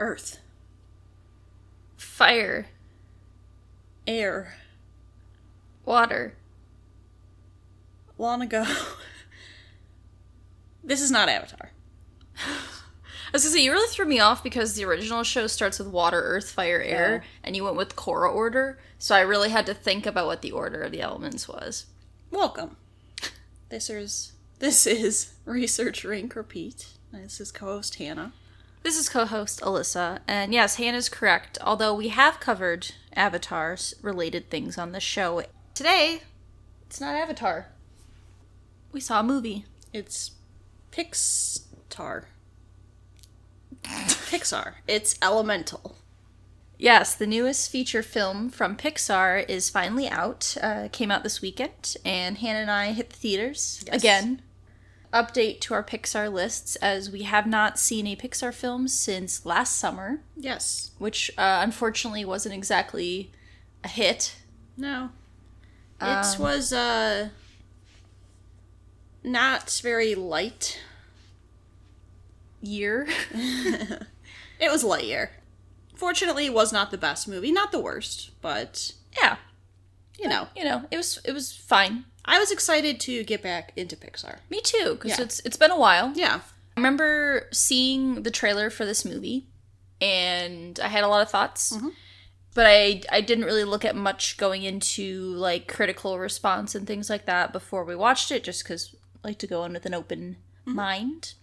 Earth. Fire. Air. Water. Long ago. This is not Avatar. I was gonna say, you really threw me off because the original show starts with water, earth, fire, air, and you went with Korra order, so I really had to think about what the order of the elements was. Welcome. This is Research Rank Repeat. This is co-host Hannah. This is co-host Alyssa, and yes, Hannah's correct, although we have covered Avatar-related things on this show. Today, it's not Avatar. We saw a movie. It's Pixar. Pixar. It's Elemental. Yes, the newest feature film from Pixar is finally out. Came out this weekend, and Hannah and I hit the theaters again. Update to our Pixar lists, as we have not seen a Pixar film since last summer. Yes. Which, unfortunately, wasn't exactly a hit. No. It was, not very light. Year. It was Lightyear. Fortunately, it was not the best movie. Not the worst, but... Yeah. You know, it was fine. I was excited to get back into Pixar. Me too, because it's been a while. Yeah. I remember seeing the trailer for this movie, and I had a lot of thoughts. Mm-hmm. But I didn't really look at much going into, like, critical response and things like that before we watched it, just because I like to go in with an open mind.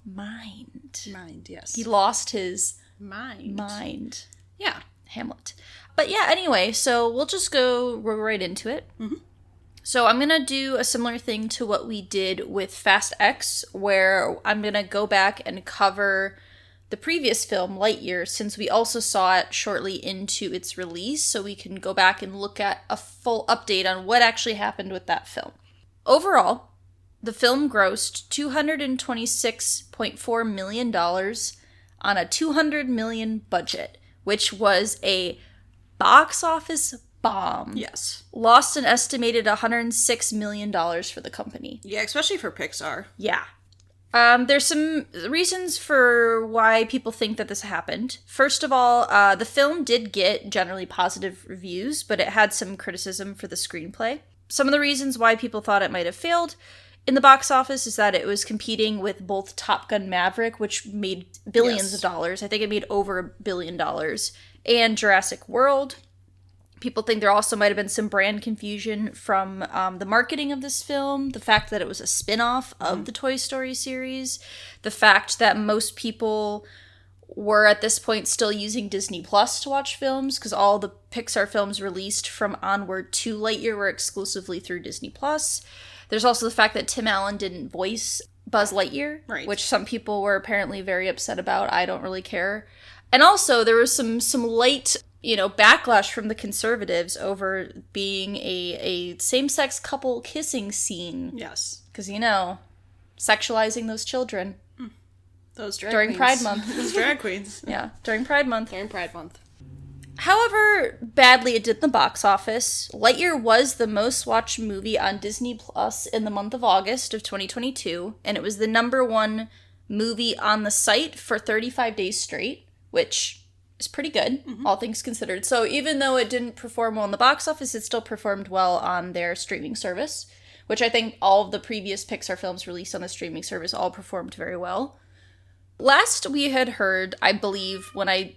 Mind, yes. He lost his mind. Yeah. Hamlet. But yeah, anyway, so we'll just go right into it. Mm-hmm. So I'm going to do a similar thing to what we did with Fast X, where I'm going to go back and cover the previous film, Lightyear, since we also saw it shortly into its release, so we can go back and look at a full update on what actually happened with that film. Overall, the film grossed $226.4 million on a $200 million budget, which was a box office bomb. Yes. Lost an estimated $106 million for the company. Yeah, especially for Pixar. Yeah. There's some reasons for why people think that this happened. First of all, the film did get generally positive reviews, but it had some criticism for the screenplay. Some of the reasons why people thought it might have failed in the box office is that it was competing with both Top Gun Maverick, which made billions of dollars. I think it made over $1 billion. And Jurassic World. People think there also might have been some brand confusion from the marketing of this film, the fact that it was a spin-off of the Toy Story series, the fact that most people were at this point still using Disney Plus to watch films, because all the Pixar films released from onward to Lightyear were exclusively through Disney Plus. There's also the fact that Tim Allen didn't voice Buzz Lightyear, which some people were apparently very upset about. I don't really care. And also, there was some light, backlash from the conservatives over being a same-sex couple kissing scene. Yes. Because, sexualizing those children. Those drag during queens. Pride Month. Those drag queens. Yeah, during Pride Month. However badly it did in the box office, Lightyear was the most watched movie on Disney Plus in the month of August of 2022, and it was the #1 movie on the site for 35 days straight, which is pretty good, all things considered. So even though it didn't perform well in the box office, it still performed well on their streaming service, which I think all of the previous Pixar films released on the streaming service all performed very well. Last we had heard, I believe, when I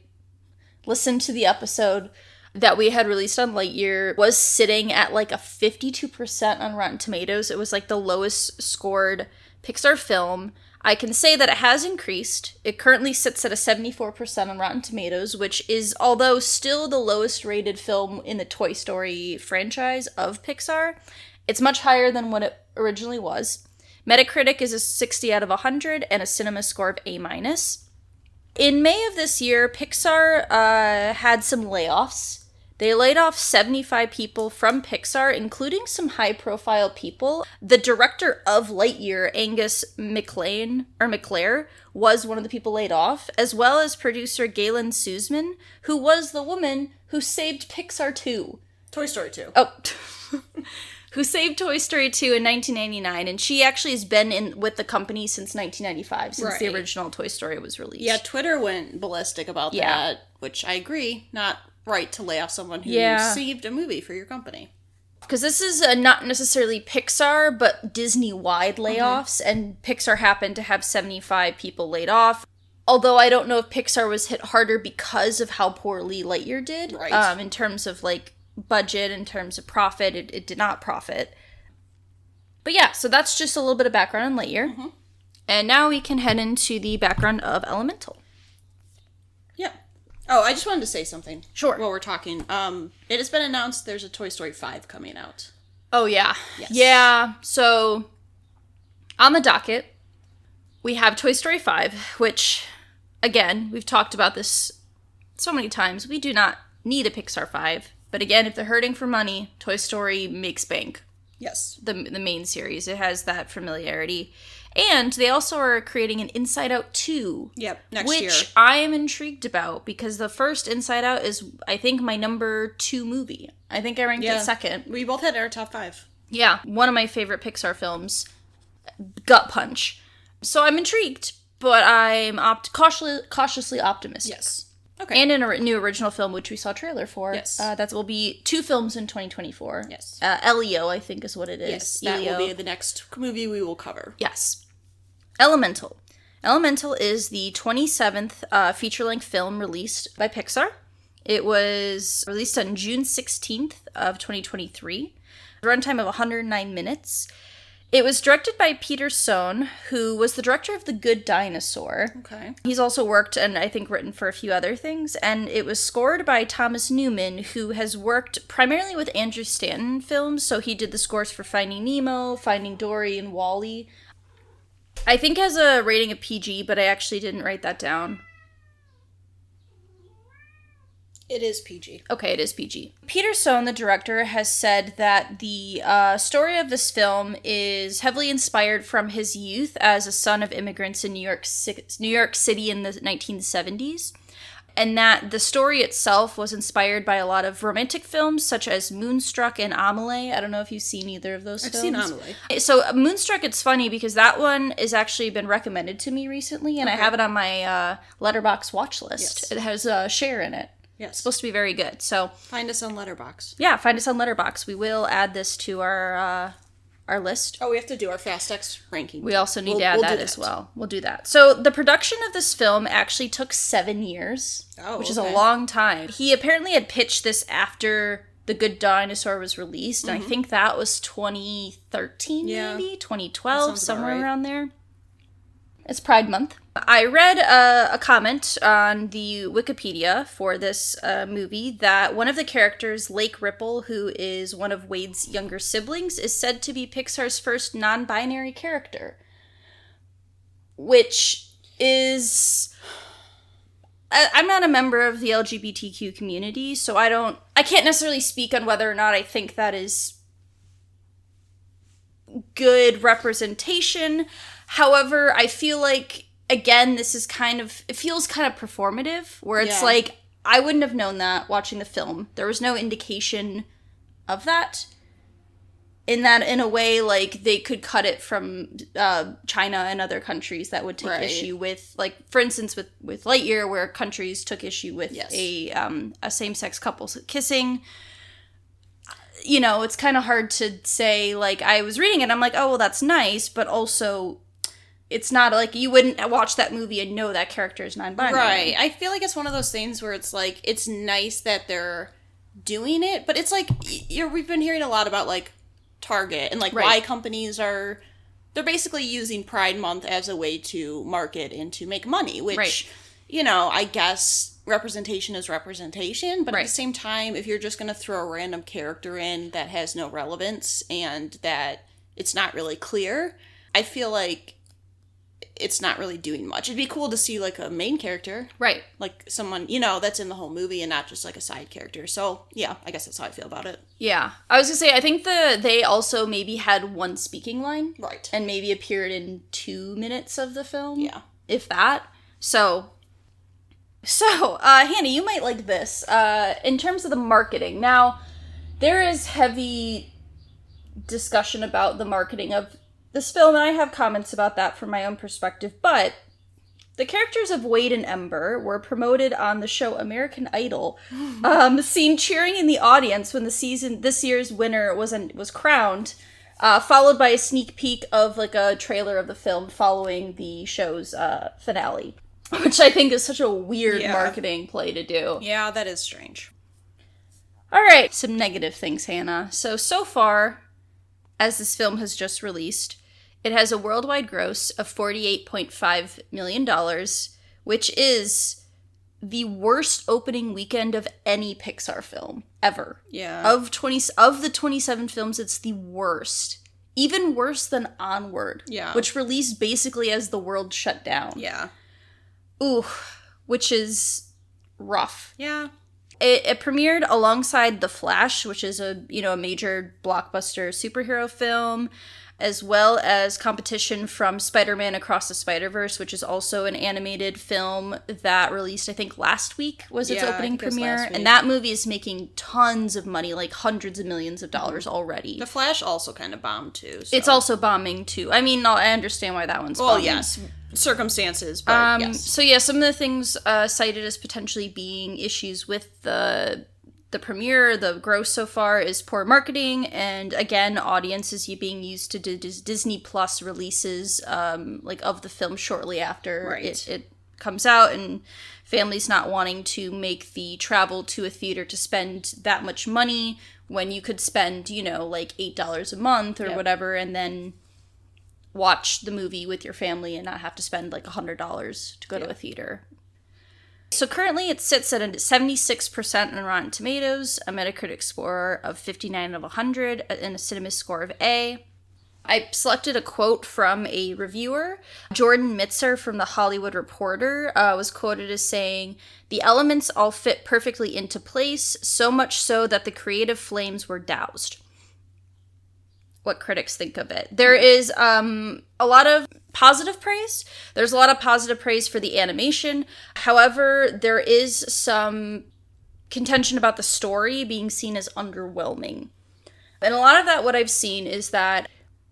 listened to the episode that we had released on Lightyear, was sitting at like a 52% on Rotten Tomatoes. It was like the lowest scored Pixar film. I can say that it has increased. It currently sits at a 74% on Rotten Tomatoes, which is, although still the lowest rated film in the Toy Story franchise of Pixar, it's much higher than what it originally was. Metacritic is a 60 out of 100 and a cinema score of A-. In May of this year, Pixar had some layoffs. They laid off 75 people from Pixar, including some high-profile people. The director of Lightyear, Angus McClare, was one of the people laid off, as well as producer Galen Sussman, who was the woman who saved Pixar 2. Toy Story 2. Oh. who saved Toy Story 2 in 1999, and she actually has been with the company since 1995, since the original Toy Story was released. Yeah, Twitter went ballistic about that, which I agree, not right to lay off someone who saved a movie for your company. Because this is not necessarily Pixar, but Disney-wide layoffs, and Pixar happened to have 75 people laid off. Although I don't know if Pixar was hit harder because of how poorly Lightyear did. Right. In terms of, like, budget, in terms of profit, it did not profit. But yeah, so that's just a little bit of background on Lightyear. Mm-hmm. And now we can head into the background of Elemental. Yeah. Oh, I just wanted to say something. Sure. While we're talking. It has been announced there's a Toy Story 5 coming out. Oh, yeah. Yes. Yeah, so on the docket, we have Toy Story 5, which, again, we've talked about this so many times. We do not need a Pixar 5. But again, if they're hurting for money, Toy Story makes bank. Yes. The main series. It has that familiarity. And they also are creating an Inside Out 2. Yep, next year. Which I am intrigued about because the first Inside Out is, I think, my number 2 movie. I think I ranked it second. We both had our top 5. Yeah, one of my favorite Pixar films. Gut punch. So I'm intrigued, but I'm cautiously optimistic. Yes. Okay. And in a new original film, which we saw a trailer for. Yes. That will be 2 films in 2024. Yes. Elio, I think is what it is. Yes, that will be the next movie we will cover. Yes. Elemental. Elemental is the 27th feature-length film released by Pixar. It was released on June 16th of 2023. Runtime of 109 minutes. It was directed by Peter Sohn, who was the director of The Good Dinosaur. Okay. He's also worked and I think written for a few other things. And it was scored by Thomas Newman, who has worked primarily with Andrew Stanton films. So he did the scores for Finding Nemo, Finding Dory, and WALL-E. I think has a rating of PG, but I actually didn't write that down. It is PG. Okay, it is PG. Peter Sohn, the director, has said that the story of this film is heavily inspired from his youth as a son of immigrants in New York City in the 1970s, and that the story itself was inspired by a lot of romantic films such as Moonstruck and Amelie. I don't know if you've seen either of those films. I've seen Amelie. So Moonstruck, it's funny because that one has actually been recommended to me recently, and I have it on my Letterboxd watch list. Yes. It has Cher in it. Yes. It's supposed to be very good. So find us on Letterboxd. Yeah, find us on Letterboxd. We will add this to our list. Oh, we have to do our Fast X ranking. We also need to add that as well. We'll do that. So the production of this film actually took 7 years, which is a long time. He apparently had pitched this after The Good Dinosaur was released, and I think that was 2013, maybe 2012, somewhere around there. It's Pride Month. I read a comment on the Wikipedia for this movie that one of the characters, Lake Ripple, who is one of Wade's younger siblings, is said to be Pixar's first non-binary character. Which is... I'm not a member of the LGBTQ community, so I can't necessarily speak on whether or not I think that is good representation. However, I feel like, again, this is it feels kind of performative, where it's like, I wouldn't have known that watching the film. There was no indication of that. In a way, like, they could cut it from China and other countries that would take issue with, like, for instance, with Lightyear, where countries took issue with a same-sex couple kissing. You know, it's kind of hard to say, like, I was reading it, and I'm like, oh, well, that's nice, but also... It's not like you wouldn't watch that movie and know that character is non-binary. Right. I feel like it's one of those things where it's like, it's nice that they're doing it, but it's like, we've been hearing a lot about like Target and like why companies they're basically using Pride Month as a way to market and to make money, which, you know, I guess representation is representation, but at the same time, if you're just going to throw a random character in that has no relevance and that it's not really clear, I feel like it's not really doing much. It'd be cool to see, like, a main character. Right. Like, someone, you know, that's in the whole movie and not just, like, a side character. So, yeah, I guess that's how I feel about it. Yeah. I was gonna say, I think they also maybe had one speaking line. Right. And maybe appeared in 2 minutes of the film. Yeah. If that. So, Hannah, you might like this. In terms of the marketing. Now, there is heavy discussion about the marketing of this film, and I have comments about that from my own perspective, but the characters of Wade and Ember were promoted on the show American Idol, seen cheering in the audience when this year's winner was crowned, followed by a sneak peek of like a trailer of the film following the show's finale, which I think is such a weird marketing play to do. Yeah, that is strange. All right, some negative things, Hannah. So far, as this film has just released, it has a worldwide gross of $48.5 million, which is the worst opening weekend of any Pixar film ever. Yeah. Of the 27 films, it's the worst. Even worse than Onward. Yeah. Which released basically as the world shut down. Yeah. Ooh, which is rough. Yeah. It premiered alongside The Flash, which is a major blockbuster superhero film, as well as competition from Spider-Man Across the Spider-Verse, which is also an animated film that released, I think, last week was its opening premiere. And that movie is making tons of money, like hundreds of millions of dollars already. The Flash also kind of bombed, too. So. It's also bombing, too. I mean, I understand why that one's bombing. Well, yes. Circumstances, but yes. So, some of the things cited as potentially being issues with the premiere, the gross so far, is poor marketing, and again, audiences being used to Disney Plus releases of the film shortly after it comes out, and families not wanting to make the travel to a theater to spend that much money when you could spend, like $8 a month or whatever, and then watch the movie with your family and not have to spend like $100 to go to a theater. So currently it sits at a 76% on Rotten Tomatoes, a Metacritic score of 59 of 100, and a Cinema score of A. I selected a quote from a reviewer. Jordan Mitzer from The Hollywood Reporter was quoted as saying, "The elements all fit perfectly into place, so much so that the creative flames were doused." What critics think of it. There is a lot of positive praise. There's a lot of positive praise for the animation. However, there is some contention about the story being seen as underwhelming. And a lot of that, what I've seen, is that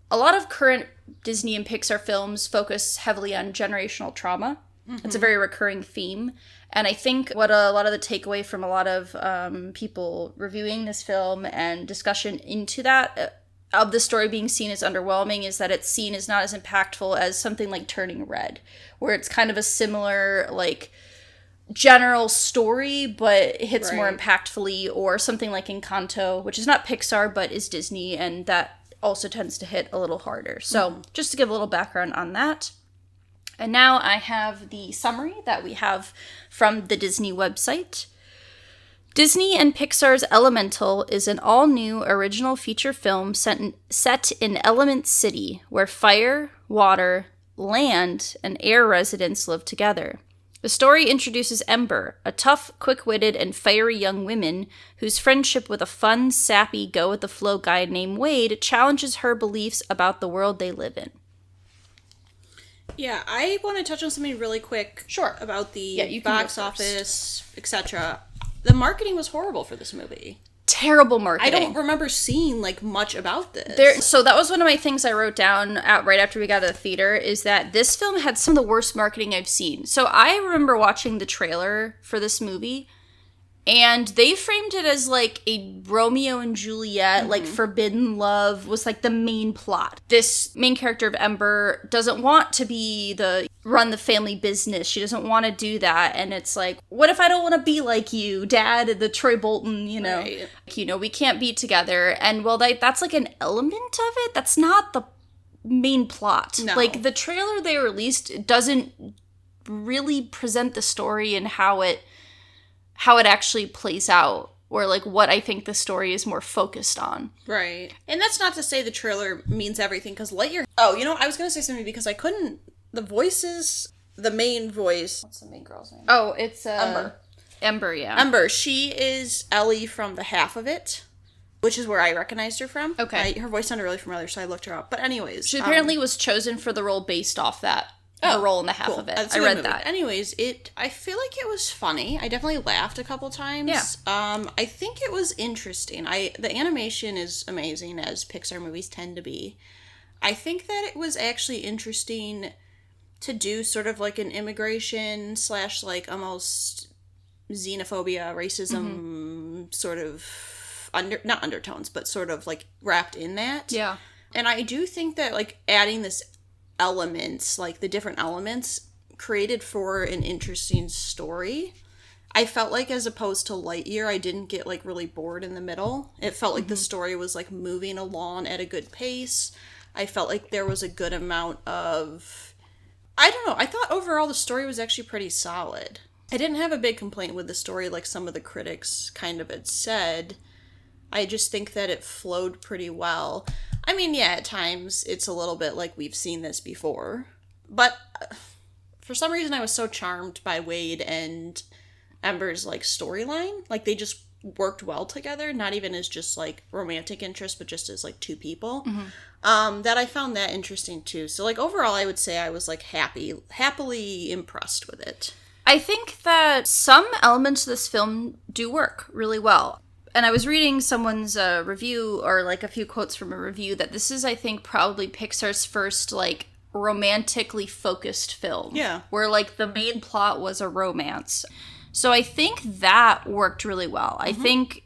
a lot of current Disney and Pixar films focus heavily on generational trauma. Mm-hmm. It's a very recurring theme. And I think what a lot of the takeaway from a lot of people reviewing this film and discussion into that of the story being seen as underwhelming is that it's seen as not as impactful as something like Turning Red, where it's kind of a similar, like, general story, but hits more impactfully, or something like Encanto, which is not Pixar, but is Disney, and that also tends to hit a little harder. So, just to give a little background on that. And now I have the summary that we have from the Disney website. Disney and Pixar's Elemental is an all-new original feature film set in Element City, where fire, water, land, and air residents live together. The story introduces Ember, a tough, quick-witted, and fiery young woman whose friendship with a fun, sappy, go-with-the-flow guy named Wade challenges her beliefs about the world they live in. Yeah, I want to touch on something really quick. Sure. About the box office, etc. The marketing was horrible for this movie. Terrible marketing. I don't remember seeing, like, much about this. So that was one of my things I wrote down right after we got to the theater, is that this film had some of the worst marketing I've seen. So I remember watching the trailer for this movie, and they framed it as, like, a Romeo and Juliet, like, forbidden love was, like, the main plot. This main character of Ember doesn't want to run the family business. She doesn't want to do that. And it's like, what if I don't want to be like you, Dad, the Troy Bolton, Right. We can't be together. And, well, that's, like, an element of it. That's not the main plot. No. Like, the trailer they released doesn't really present the story and how it actually plays out, or like what I think the story is more focused on. Right. And that's not to say the trailer means everything, because Lightyear... Oh, I was going to say something because I couldn't... The voices... The main voice... What's the main girl's name? Oh, it's... Ember. Ember, yeah. Ember. She is Ellie from The Half of It, which is where I recognized her from. Okay. Her voice sounded really familiar, so I looked her up. But anyways... She apparently was chosen for the role based off that her role in the half of it. I read that. Anyways, I feel like it was funny. I definitely laughed a couple times. Yeah. I think it was interesting. The animation is amazing, as Pixar movies tend to be. I think that it was actually interesting to do sort of like an immigration / like almost xenophobia, racism sort of not undertones, but sort of like wrapped in that. Yeah. And I do think that like adding this elements, like the different elements, created for an interesting story. I felt like, as opposed to Lightyear, I didn't get like really bored in the middle. It felt like the story was like moving along at a good pace. I felt like there was a good amount of, I don't know, I thought overall the story was actually pretty solid. I didn't have a big complaint with the story like some of the critics kind of had said. I just think that it flowed pretty well. I mean, yeah, at times it's a little bit like we've seen this before. But for some reason I was so charmed by Wade and Ember's like storyline. Like they just worked well together, not even as just like romantic interest, but just as like two people. That I found that interesting too. So like overall I would say I was like happily impressed with it. I think that some elements of this film do work really well. And I was reading someone's review, or like a few quotes from a review, that this is, I think, probably Pixar's first like romantically focused film. Yeah. Where like the main plot was a romance. So I think that worked really well. I think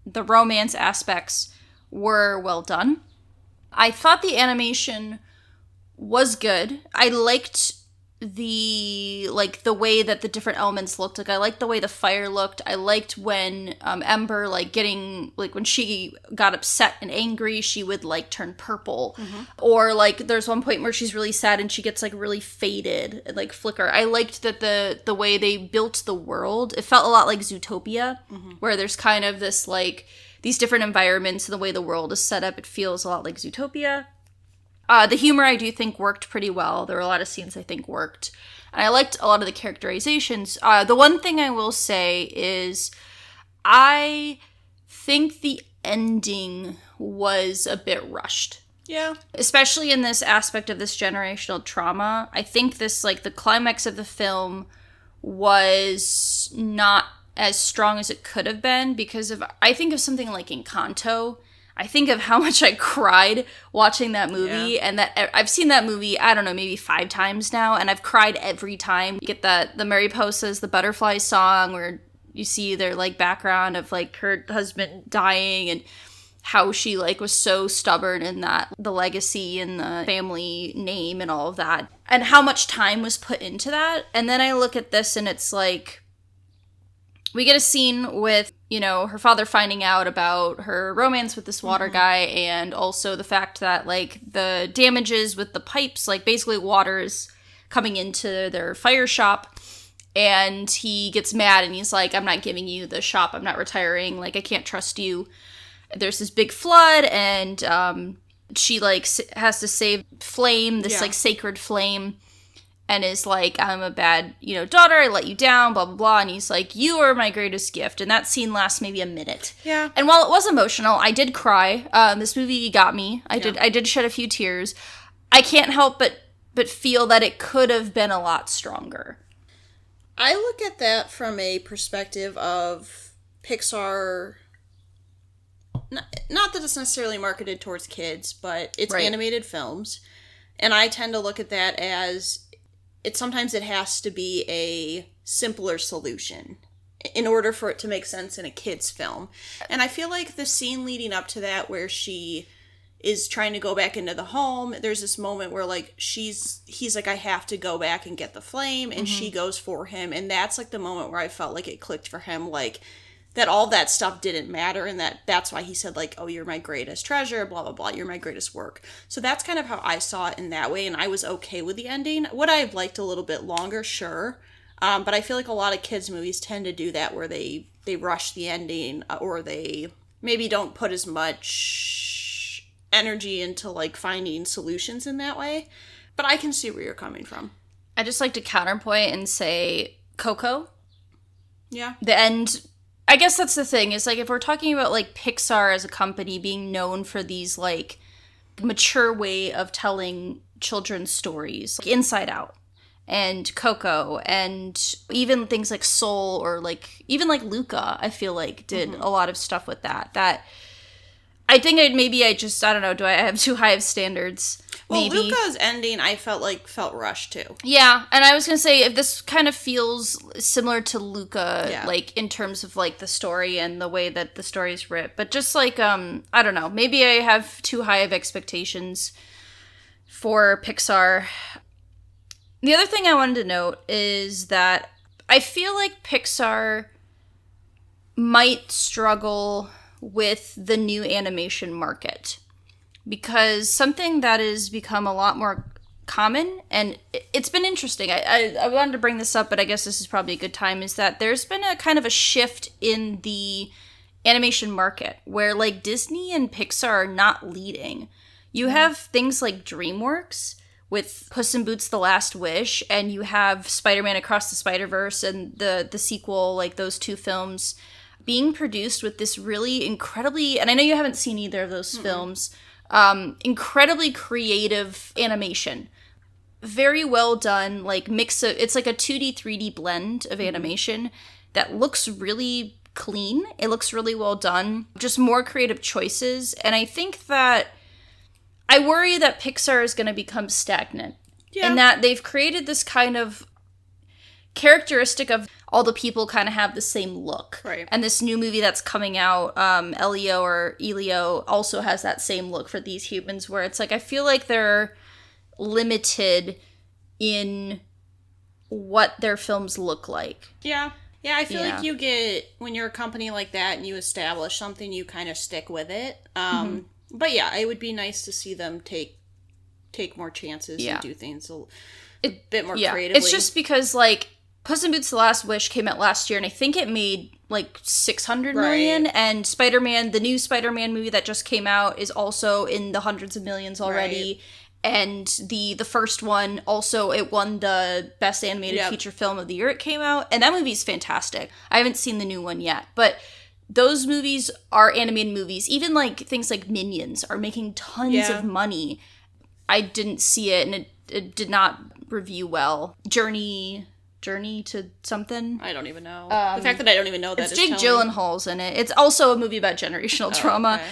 the romance aspects were well done. I thought the animation was good. I liked the way that the different elements looked. Like I liked the way the fire looked. I liked when Ember like getting like when she got upset and angry, she would like turn purple. Or like there's one point where she's really sad and she gets like really faded and like flicker. I liked that the way they built the world. It felt a lot like Zootopia, where there's kind of this like these different environments and the way the world is set up. It feels a lot like Zootopia. The humor, I do think, worked pretty well. There were a lot of scenes I think worked. And I liked a lot of the characterizations. The one thing I will say is I think the ending was a bit rushed. Yeah. Especially in this aspect of this generational trauma. I think this, like, the climax of the film was not as strong as it could have been because of, I think of something like Encanto. I think of how much I cried watching that movie, and that I've seen that movie, I don't know, maybe 5 times now, and I've cried every time. You get the Mariposas, the Butterfly song, where you see their, like, background of, like, her husband dying, and how she, like, was so stubborn in that, the legacy and the family name and all of that, and how much time was put into that. And then I look at this, and it's like, we get a scene with, you know, her father finding out about her romance with this water guy, and also the fact that, like, the damages with the pipes, like, basically water is coming into their fire shop, and he gets mad, and he's like, I'm not giving you the shop, I'm not retiring, like, I can't trust you. There's this big flood, and she, like, has to save Flame, this, like, sacred flame, and is like, I'm a bad, you know, daughter, I let you down, blah, blah, blah. And he's like, you are my greatest gift. And that scene lasts maybe a minute. Yeah. And while it was emotional, I did cry. This movie got me. I did shed a few tears. I can't help but feel that it could have been a lot stronger. I look at that from a perspective of Pixar. Not that it's necessarily marketed towards kids, but it's animated films. And I tend to look at that as sometimes it has to be a simpler solution in order for it to make sense in a kid's film. And I feel like the scene leading up to that, where she is trying to go back into the home, there's this moment where, like, he's like, I have to go back and get the flame, and she goes for him, and that's, like, the moment where I felt like it clicked for him, like, that all that stuff didn't matter, and that's why he said, like, oh, you're my greatest treasure, blah, blah, blah, you're my greatest work. So that's kind of how I saw it in that way, and I was okay with the ending. Would I have liked a little bit longer? Sure. But I feel like a lot of kids' movies tend to do that, where they rush the ending, or they maybe don't put as much energy into, like, finding solutions in that way. But I can see where you're coming from. I just like to counterpoint and say Coco. Yeah. The end... I guess that's the thing, is, like, if we're talking about, like, Pixar as a company being known for these, like, mature way of telling children's stories, like Inside Out. and Coco, and even things like Soul, or like even like Luca, I feel like did a lot of stuff with that I think I don't know, do I have too high of standards? Well, maybe. Luca's ending I felt rushed too. Yeah, and I was gonna say, if this kind of feels similar to Luca, like in terms of like the story and the way that the story's writ, but just like I don't know, maybe I have too high of expectations for Pixar. The other thing I wanted to note is that I feel like Pixar might struggle with the new animation market, because something that has become a lot more common, and it's been interesting. I wanted to bring this up, but I guess this is probably a good time, is that there's been a kind of a shift in the animation market where like Disney and Pixar are not leading. You have things like DreamWorks with Puss in Boots: The Last Wish, and you have Spider-Man Across the Spider-Verse and the sequel, like those two films being produced with this really incredibly, and I know you haven't seen either of those films, incredibly creative animation. Very well done, like it's like a 2D, 3D blend of animation that looks really clean. It looks really well done. Just more creative choices. And I think that I worry that Pixar is going to become stagnant. Yeah. And that they've created this kind of characteristic of all the people kind of have the same look. Right. And this new movie that's coming out, Elio, also has that same look for these humans, where it's like, I feel like they're limited in what their films look like. Yeah. Yeah, I feel like you get, when you're a company like that and you establish something, you kind of stick with it. But yeah, it would be nice to see them take more chances and do things a bit more creatively. It's just because, like, Puss in Boots: The Last Wish came out last year, and I think it made like $600 million. And Spider-Man, the new Spider-Man movie that just came out, is also in the hundreds of millions already. Right. And the first one also, it won the Best Animated Feature Film of the year it came out, and that movie's fantastic. I haven't seen the new one yet, but those movies are animated movies. Even like things like Minions are making tons of money. I didn't see it, and it did not review well. Journey to something. I don't even know. The fact that I don't even know that it's Jake Gyllenhaal's in it. It's also a movie about generational trauma. Okay.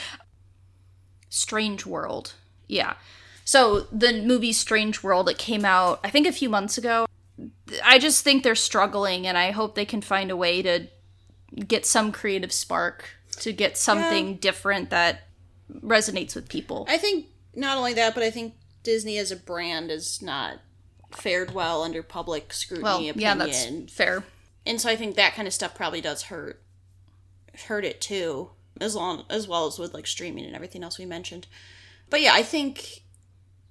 Strange World. Yeah. So the movie Strange World, it came out, I think, a few months ago. I just think they're struggling, and I hope they can find a way to get some creative spark, to get something different that resonates with people. I think not only that, but I think Disney as a brand is not fared well under public scrutiny, opinion. Yeah, that's fair. And so I think that kind of stuff probably does hurt it too, as well as with like streaming and everything else we mentioned. But yeah, I think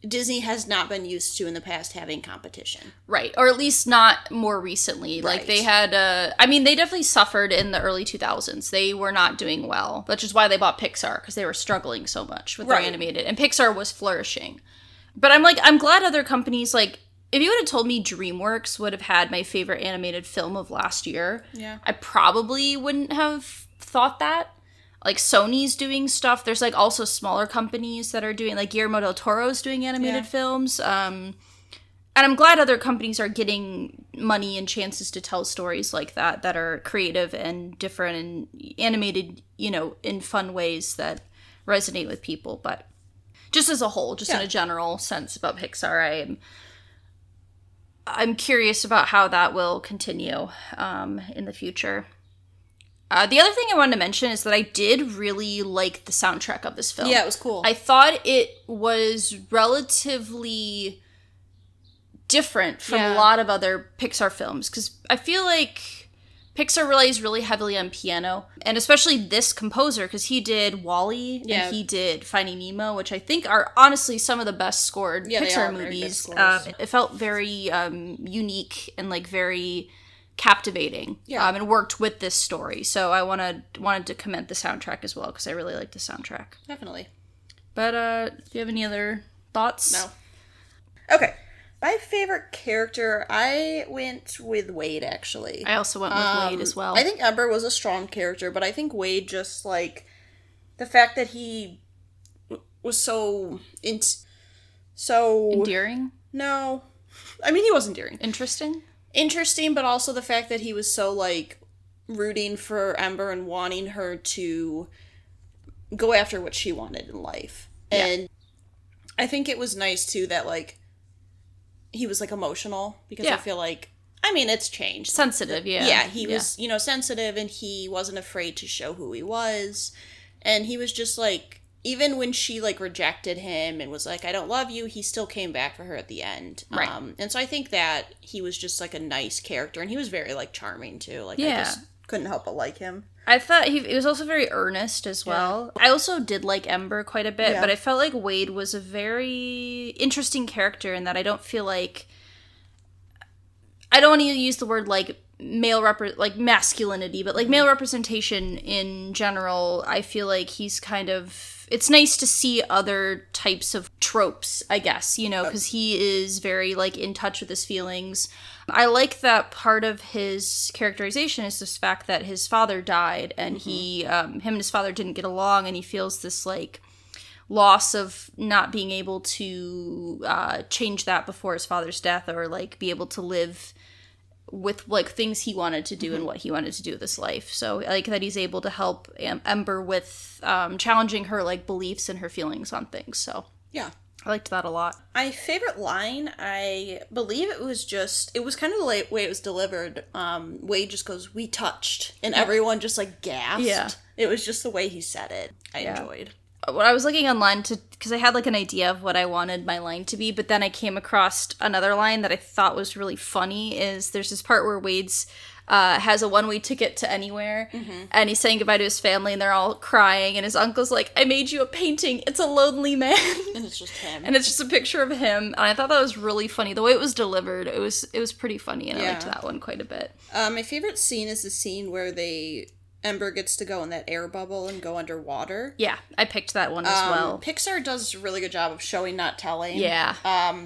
Disney has not been used to in the past having competition. Right. Or at least not more recently. Right. Like they had they definitely suffered in the early 2000s. They were not doing well, which is why they bought Pixar, because they were struggling so much with their animated, and Pixar was flourishing. But I'm glad other companies, like, if you would have told me DreamWorks would have had my favorite animated film of last year, I probably wouldn't have thought that. Like, Sony's doing stuff. There's, like, also smaller companies that are doing, like, Guillermo del Toro's doing animated films. And I'm glad other companies are getting money and chances to tell stories like that are creative and different and animated, in fun ways that resonate with people. But just as a whole, just in a general sense about Pixar, I'm curious about how that will continue in the future. The other thing I wanted to mention is that I did really like the soundtrack of this film. Yeah, it was cool. I thought it was relatively different from a lot of other Pixar films, because I feel like Pixar relies really heavily on piano, and especially this composer, because he did WALL-E and he did Finding Nemo, which I think are honestly some of the best scored Pixar movies. It felt very unique and like very captivating, and worked with this story. So I wanted to commend the soundtrack as well, because I really like the soundtrack. Definitely. But do you have any other thoughts? No. Okay. My favorite character, I went with Wade, actually. I also went with Wade as well. I think Ember was a strong character, but I think Wade just, like, the fact that he was so endearing? No. I mean, he was endearing. Interesting, but also the fact that he was so, like, rooting for Ember and wanting her to go after what she wanted in life. Yeah. And I think it was nice, too, that, like, he was, like, emotional. Because I feel like, I mean, it's changed. Sensitive, yeah. Yeah, he was, you know, sensitive, and he wasn't afraid to show who he was. And he was just, like, even when she, like, rejected him and was like, I don't love you, he still came back for her at the end. Right. And so I think that he was just, like, a nice character. And he was very, like, charming, too. Like, I just couldn't help but like him. I thought he was also very earnest as well. I also did like Ember quite a bit, but I felt like Wade was a very interesting character in that I don't feel like... I don't want to use the word, like, like masculinity, but, like, male representation in general. I feel like he's kind of... It's nice to see other types of tropes, I guess, you know, because he is very, like, in touch with his feelings. I like that part of his characterization is this fact that his father died, and him and his father didn't get along, and he feels this, like, loss of not being able to change that before his father's death, or, like, be able to live with, like, things he wanted to do and what he wanted to do with his life. So I like that he's able to help Ember with challenging her, like, beliefs and her feelings on things. So yeah, I liked that a lot. My favorite line, I believe it was kind of the way it was delivered. Wade just goes, "We touched," and everyone just, like, gasped. Yeah. It was just the way he said it. I enjoyed. When I was looking online because I had, like, an idea of what I wanted my line to be, but then I came across another line that I thought was really funny. Is there's this part where Wade's has a one-way ticket to anywhere, and he's saying goodbye to his family, and they're all crying, and his uncle's like, "I made you a painting. It's a lonely man," and it's just him, and it's just a picture of him. And I thought that was really funny. The way it was delivered, it was pretty funny, and I liked that one quite a bit. My favorite scene is the scene where Ember gets to go in that air bubble and go underwater. Yeah, I picked that one as well. Pixar does a really good job of showing, not telling. Yeah.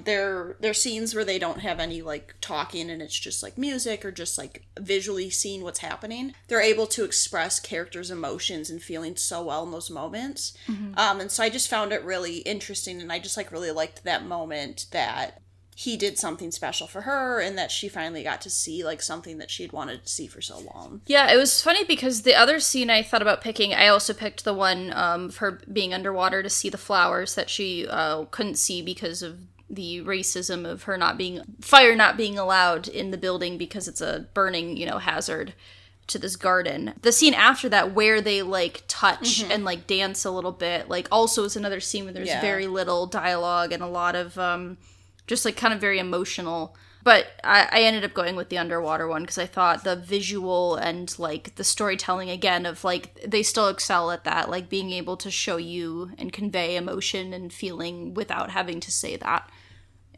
There are scenes where they don't have any, like, talking, and it's just, like, music or just, like, visually seeing what's happening. They're able to express characters' emotions and feelings so well in those moments. And so I just found it really interesting, and I just, like, really liked that moment that he did something special for her, and that she finally got to see, like, something that she'd wanted to see for so long. Yeah, it was funny because the other scene I thought about picking, I also picked the one of her being underwater to see the flowers that she couldn't see because of the racism of her fire not being allowed in the building because it's a burning, you know, hazard to this garden. The scene after that where they, like, touch and, like, dance a little bit, like, also is another scene where there's very little dialogue and a lot of just, like, kind of very emotional. But I ended up going with the underwater one because I thought the visual and, like, the storytelling, again, of, like, they still excel at that, like, being able to show you and convey emotion and feeling without having to say that.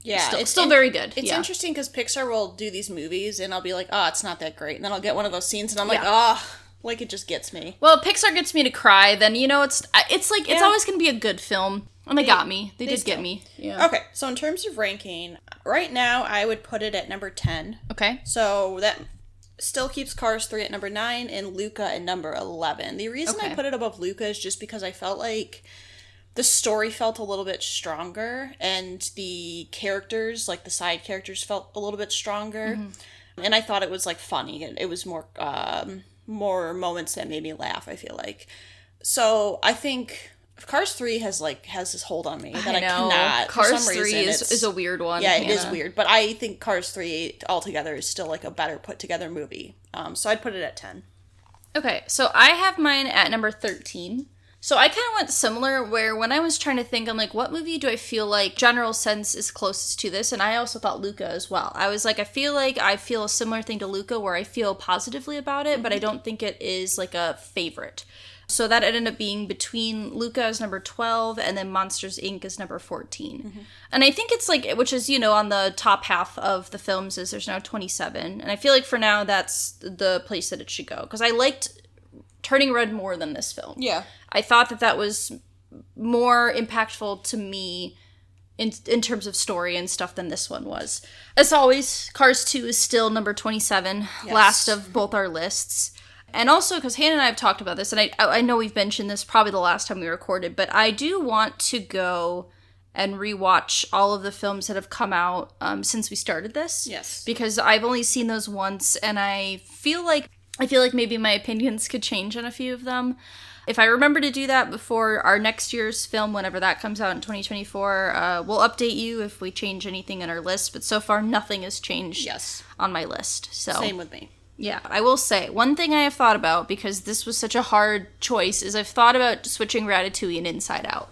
Yeah. It's still very good. It's interesting because Pixar will do these movies and I'll be like, oh, it's not that great. And then I'll get one of those scenes and I'm like, oh, like, it just gets me. Well, Pixar gets me to cry, then, you know, it's like, it's always going to be a good film. And they got me. They did get me. Yeah. Okay, so in terms of ranking, right now I would put it at number 10. Okay. So that still keeps Cars 3 at number 9 and Luca at number 11. The reason I put it above Luca is just because I felt like the story felt a little bit stronger and the characters, like the side characters, felt a little bit stronger. And I thought it was, like, funny. It was more moments that made me laugh, I feel like. So I think Cars 3 has this hold on me that I cannot. Cars for some 3 is a weird one. Yeah, it is weird. But I think Cars 3 altogether is still, like, a better put together movie. So I'd put it at 10. Okay, so I have mine at number 13. So I kind of went similar, where when I was trying to think, I'm like, what movie do I feel like general sense is closest to this? And I also thought Luca as well. I was like, I feel a similar thing to Luca, where I feel positively about it, but I don't think it is, like, a favorite. So that ended up being between Luca as number 12 and then Monsters, Inc. as number 14. And I think it's, like, which is, you know, on the top half of the films, is there's now 27. And I feel like for now that's the place that it should go. Because I liked Turning Red more than this film. Yeah. I thought that was more impactful to me in terms of story and stuff than this one was. As always, Cars 2 is still number 27, last of both our lists. And also, because Hannah and I have talked about this, and I know we've mentioned this probably the last time we recorded, but I do want to go and rewatch all of the films that have come out since we started this. Yes. Because I've only seen those once, and I feel like maybe my opinions could change on a few of them. If I remember to do that before our next year's film, whenever that comes out in 2024, we'll update you if we change anything in our list. But so far, nothing has changed on my list. So same with me. Yeah, I will say, one thing I have thought about, because this was such a hard choice, is I've thought about switching Ratatouille and Inside Out.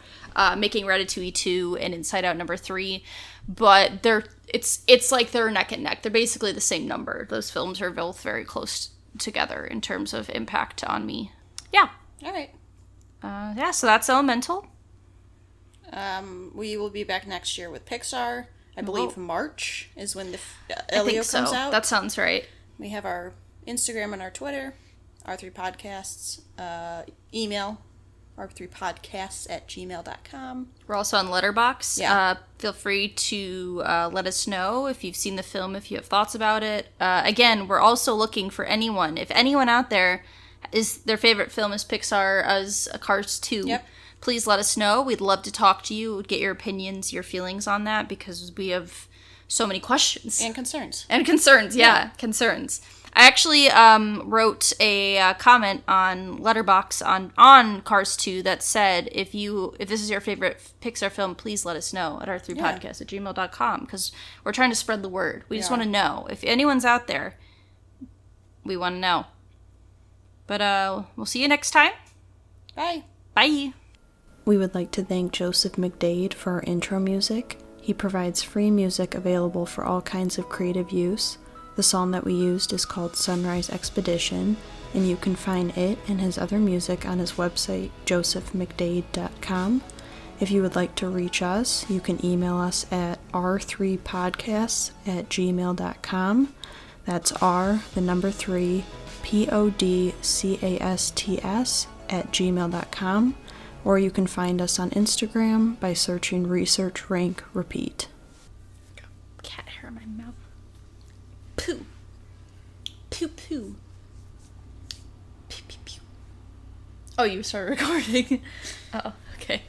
Making Ratatouille 2 and Inside Out number 3. But it's like they're neck and neck. They're basically the same number. Those films are both very close together in terms of impact on me. Yeah. All right. So that's Elemental. We will be back next year with Pixar. I believe March is when the Elio comes out. That sounds right. We have our Instagram and our Twitter, R3Podcasts, email, r3podcasts@gmail.com. We're also on Letterboxd. Yeah. Feel free to let us know if you've seen the film, if you have thoughts about it. Again, we're also looking for anyone. If anyone out there is their favorite film is Pixar as Cars 2, please let us know. We'd love to talk to you, get your opinions, your feelings on that, because we have so many questions. And concerns. Concerns. I actually wrote a comment on Letterboxd on Cars 2 that said, if this is your favorite Pixar film, please let us know at r3podcast@gmail.com, because we're trying to spread the word. We just want to know. If anyone's out there, we want to know. But we'll see you next time. Bye. Bye. We would like to thank Joseph McDade for our intro music. He provides free music available for all kinds of creative use. The song that we used is called Sunrise Expedition, and you can find it and his other music on his website, josephmcdade.com. If you would like to reach us, you can email us at r3podcasts@gmail.com. That's R, the number 3, podcasts@gmail.com. Or you can find us on Instagram by searching Research Rank Repeat. Cat hair in my mouth. Poo. Poo poo. Pew pew pew. Oh, you started recording. Oh, okay.